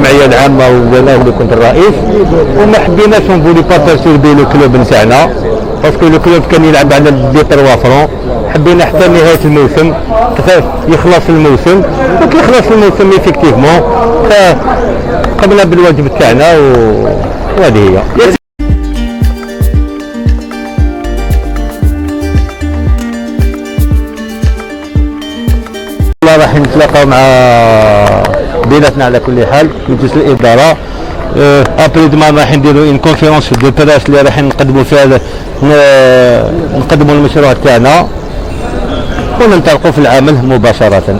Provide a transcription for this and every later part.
الجمعيه العامه وانا اللي كنت الرئيس، وما حبيناش نفولي بارتاسيو بين الكلوب نتاعنا باسكو الكلوب كان يلعب على دي 3 فرون. حبينا حتى نهايه الموسم يخلص الموسم، وكي يخلص الموسم ايفيكتيفمون قمنا بالواجب تاعنا وهذه هي. راح نتلاقاو مع بيناتنا على كل حال مجلس الاداره. ابري دمان راح نديروا ان كونفيرونس دو براس اللي راح نقدموا فيها نقدموا المشروع تاعنا وننطلقوا في العمل مباشره.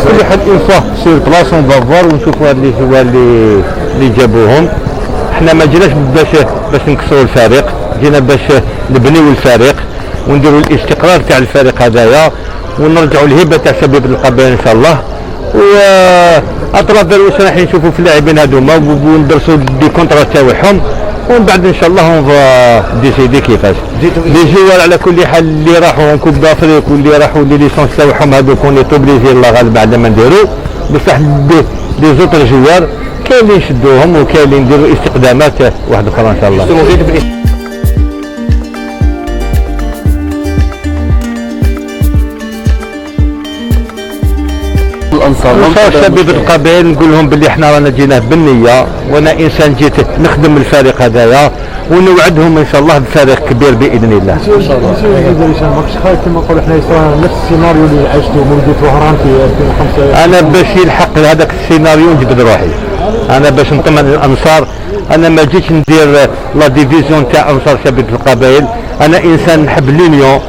كل حد ينصح سير بلاصه ونفوار ونشوفوا اللي هو اللي جابوهم. احنا ما جيناش باش نكسروا الفريق، جينا باش نبنيو الفريق ونديروا الاستقرار تاع الفريق هذايا ونرجعوا الهبه تاع شباب القبائل ان شاء الله. و اطرافير واش راح نشوفوا في اللاعبين هذوما وندرسوا دي كونترا تاعهم، ومن بعد ان شاء الله اون فا ديسيدي كيفاش لي جوار على كل حال اللي راحوا كوب دافريك واللي راحوا لي ليسونس تاعهم هذوك اون اوبليجي الله غالب بعد ما نديروا بصح لي زوتر جوار كاين اللي نشدوهم وكاين اللي نديروا استقدامات واحده اخرى ان شاء الله. الانصار شباب القبائل نقول لهم باللي احنا رانا جينا بالنيه، وانا انسان جيت نخدم الفريق هذايا ونوعدهم ان شاء الله بفريق كبير باذن الله. ان شاء الله. ماكش خايف كما نقولوا احنا نفس السيناريو اللي عشتوه مولوديه وهران في 2005؟ انا باش يلحق هذاك السيناريو نجبد روحي، انا باش نطمن الانصار. انا ما جيتش ندير لا ديفيزيون تاع انصار شباب القبائل، انا انسان نحب لونيون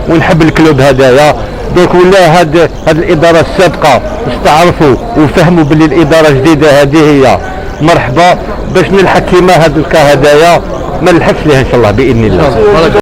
ونحب الكلوب هذايا. دونك ولا هاد الاداره السابقه استعرفوا وفهموا باللي الاداره الجديده هذه هي مرحبا باش نلحق كيما هاد الكا هدايا ما نلحقش ليها ان شاء الله باذن الله.